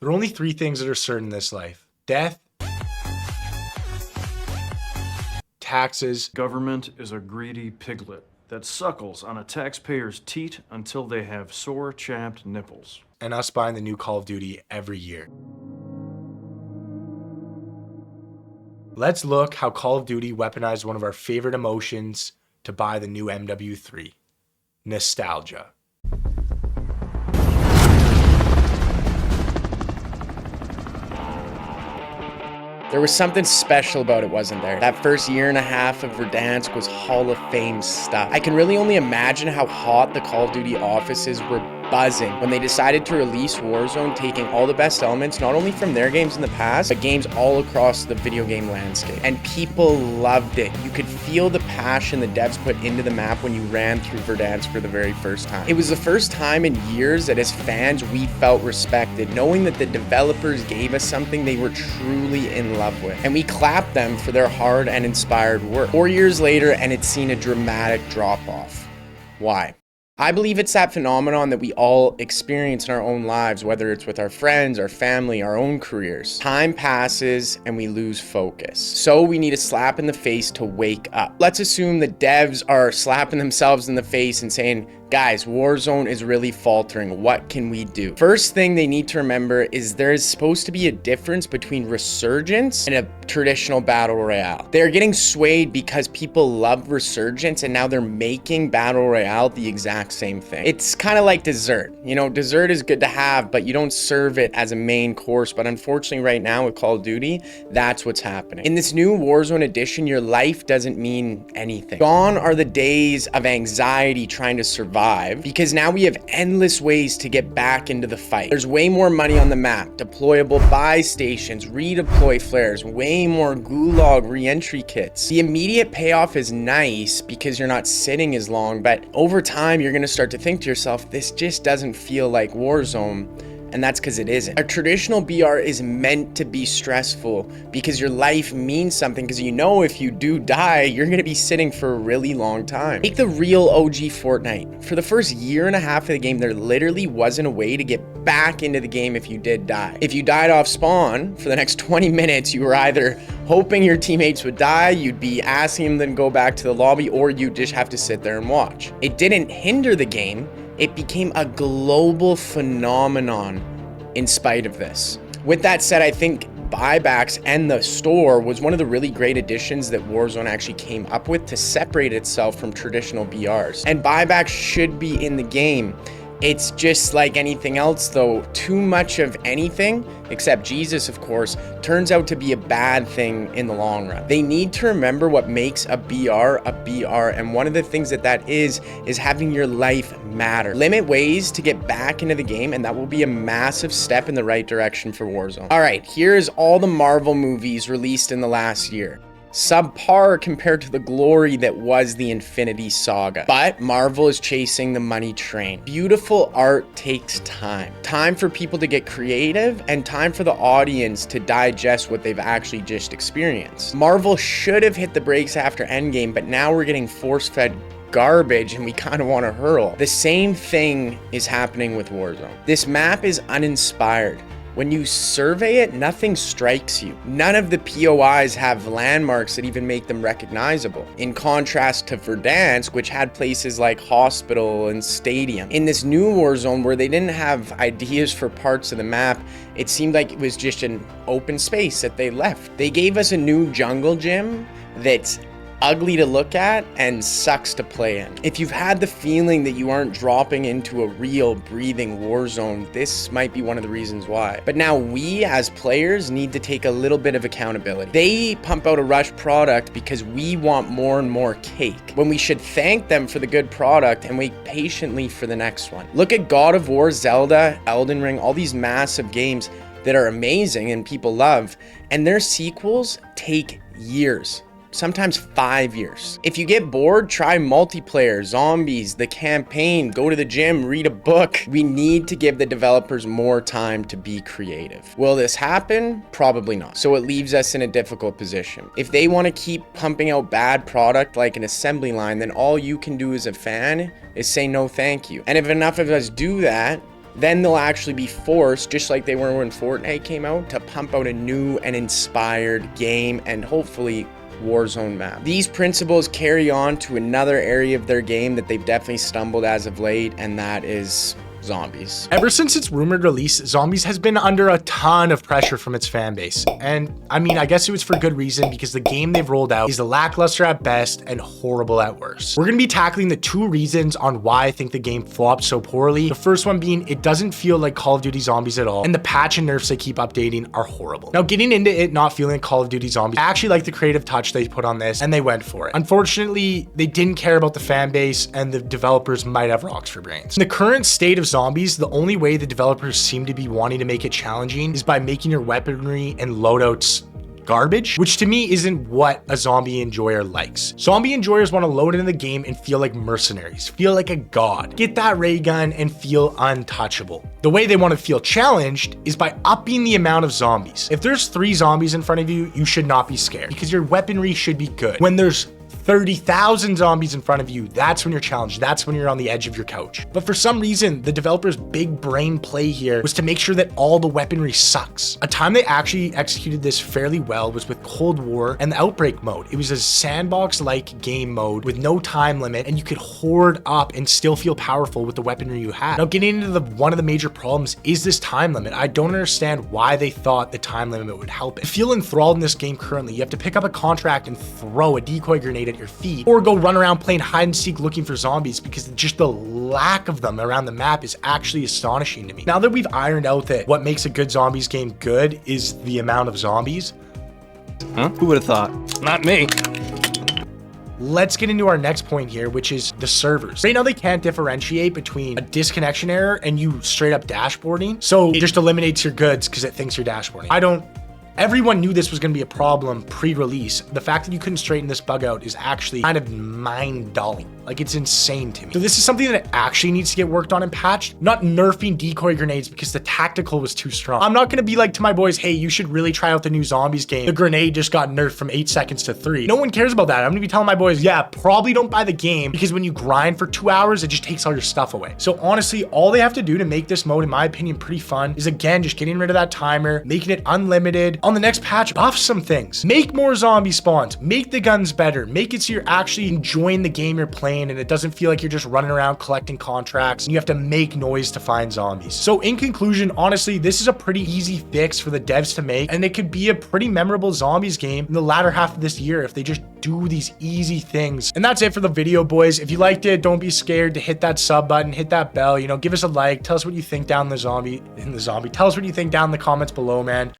There are only three things that are certain in this life: death, taxes, Government is a greedy piglet that suckles on a taxpayer's teat until they have sore, chapped nipples. and us buying the new Call of Duty every year. Let's look how Call of Duty weaponized one of our favorite emotions to buy the new MW3: nostalgia. There was something special about it, wasn't there? That first year and a half of Verdansk was Hall of Fame stuff. I can really only imagine how hot the Call of Duty offices were buzzing when they decided to release Warzone, taking all the best elements, not only from their games in the past, but games all across the video game landscape. And people loved it. You could feel the passion the devs put into the map when you ran through Verdansk for the very first time. It was the first time in years that as fans we felt respected, knowing that the developers gave us something they were truly in love with. And we clapped them for their hard and inspired work. 4 years later, and it's seen a dramatic drop off. Why? I believe it's that phenomenon that we all experience in our own lives, whether it's with our friends, our family, our own careers. Time passes and we lose focus. So we need a slap in the face to wake up. Let's assume the devs are slapping themselves in the face and saying, guys, Warzone is really faltering. What can we do? First thing they need to remember is there is supposed to be a difference between resurgence and a traditional battle royale. They're getting swayed because people love resurgence and now they're making battle royale the exact same thing. It's kind of like dessert. You know, dessert is good to have, but you don't serve it as a main course. But unfortunately right now with Call of Duty, that's what's happening. In this new Warzone edition, your life doesn't mean anything. Gone are the days of anxiety trying to survive, because now we have endless ways to get back into the fight. There's way more money on the map, deployable buy stations, redeploy flares, way more gulag re-entry kits. The immediate payoff is nice because you're not sitting as long, but over time you're gonna start to think to yourself, this just doesn't feel like Warzone. And that's because it isn't. A traditional BR is meant to be stressful because your life means something, because you know if you do die, you're gonna be sitting for a really long time. Take the real OG Fortnite. For the first year and a half of the game, there literally wasn't a way to get back into the game if you did die. If you died off spawn, for the next 20 minutes, you were either hoping your teammates would die, you'd be asking them to go back to the lobby, or you just have to sit there and watch. It didn't hinder the game. It became a global phenomenon in spite of this. With that said, I think buybacks and the store was one of the really great additions that Warzone actually came up with to separate itself from traditional BRs. And buybacks should be in the game. It's just like anything else though, too much of anything, except Jesus of course, turns out to be a bad thing in the long run. They need to remember what makes a BR, and one of the things that is having your life matter. Limit ways to get back into the game, and that will be a massive step in the right direction for Warzone. All right, here's all the Marvel movies released in the last year. Subpar compared to the glory that was the Infinity Saga. But Marvel is chasing the money train. Beautiful art takes time. Time for people to get creative and time for the audience to digest what they've actually just experienced. Marvel should have hit the brakes after Endgame, but now we're getting force-fed garbage and we kind of want to hurl. The same thing is happening with Warzone. This map is uninspired. When you survey it, nothing strikes you. None of the POIs have landmarks that even make them recognizable. In contrast to Verdansk, which had places like hospital and stadium. In this new Warzone, where they didn't have ideas for parts of the map, it seemed like it was just an open space that they left. They gave us a new jungle gym that's ugly to look at and sucks to play in. If you've had the feeling that you aren't dropping into a real breathing war zone, this might be one of the reasons why. But now we as players need to take a little bit of accountability. They pump out a rush product because we want more and more cake, when we should thank them for the good product and wait patiently for the next one. Look at God of War, Zelda, Elden Ring, all these massive games that are amazing and people love, and their sequels take years. Sometimes 5 years. If you get bored, try multiplayer, zombies, the campaign, go to the gym, read a book. We need to give the developers more time to be creative. Will this happen? Probably not. So it leaves us in a difficult position. If they want to keep pumping out bad product like an assembly line, then all you can do as a fan is say no thank you. And if enough of us do that, then they'll actually be forced, just like they were when Fortnite came out, to pump out a new and inspired game and hopefully Warzone map. These principles carry on to another area of their game that they've definitely stumbled as of late, and that is Zombies. Ever since its rumored release, Zombies has been under a ton of pressure from its fan base. And I mean, I guess it was for good reason, because the game they've rolled out is lackluster at best and horrible at worst. We're gonna be tackling the 2 reasons on why I think the game flopped so poorly. The first one being, it doesn't feel like Call of Duty Zombies at all, and the patch and nerfs they keep updating are horrible. Now, getting into it not feeling like Call of Duty Zombies, I actually like the creative touch they put on this, and they went for it. Unfortunately, they didn't care about the fan base, and the developers might have rocks for brains. In the current state of Zombies, the only way the developers seem to be wanting to make it challenging is by making your weaponry and loadouts garbage, which to me isn't what a zombie enjoyer likes. Zombie enjoyers want to load into the game and feel like mercenaries, feel like a god, get that ray gun and feel untouchable. The way they want to feel challenged is by upping the amount of zombies. If there's 3 zombies in front of you, you should not be scared because your weaponry should be good. When there's 30,000 zombies in front of you, that's when you're challenged. That's when you're on the edge of your couch. But for some reason, the developers' big brain play here was to make sure that all the weaponry sucks. A time they actually executed this fairly well was with Cold War and the Outbreak mode. It was a sandbox-like game mode with no time limit, and you could hoard up and still feel powerful with the weaponry you had. Now, getting into one of the major problems is this time limit. I don't understand why they thought the time limit would help it. To feel enthralled in this game currently, you have to pick up a contract and throw a decoy grenade at your feet, or go run around playing hide and seek looking for zombies, because just the lack of them around the map is actually astonishing to me. Now that we've ironed out that what makes a good zombies game good is the amount of zombies. Huh? Who would have thought? Not me. Let's get into our next point here, which is the servers. Right now, they can't differentiate between a disconnection error and you straight up dashboarding. So it just eliminates your goods because it thinks you're dashboarding. Everyone knew this was going to be a problem pre-release. The fact that you couldn't straighten this bug out is actually kind of mind-dulling. Like, it's insane to me. So this is something that actually needs to get worked on and patched, not nerfing decoy grenades because the tactical was too strong. I'm not going to be like to my boys, hey, you should really try out the new Zombies game. The grenade just got nerfed from 8 seconds to 3. No one cares about that. I'm going to be telling my boys, yeah, probably don't buy the game because when you grind for 2 hours, it just takes all your stuff away. So honestly, all they have to do to make this mode, in my opinion, pretty fun is, again, just getting rid of that timer, making it unlimited. On the next patch, buff some things. Make more zombie spawns. Make the guns better. Make it so you're actually enjoying the game you're playing and it doesn't feel like you're just running around collecting contracts and you have to make noise to find zombies. So in conclusion, honestly, this is a pretty easy fix for the devs to make, and it could be a pretty memorable Zombies game in the latter half of this year if they just do these easy things. And that's it for the video, boys. If you liked it, don't be scared to hit that sub button, hit that bell, give us a like, tell us what you think down tell us what you think down in the comments below, man.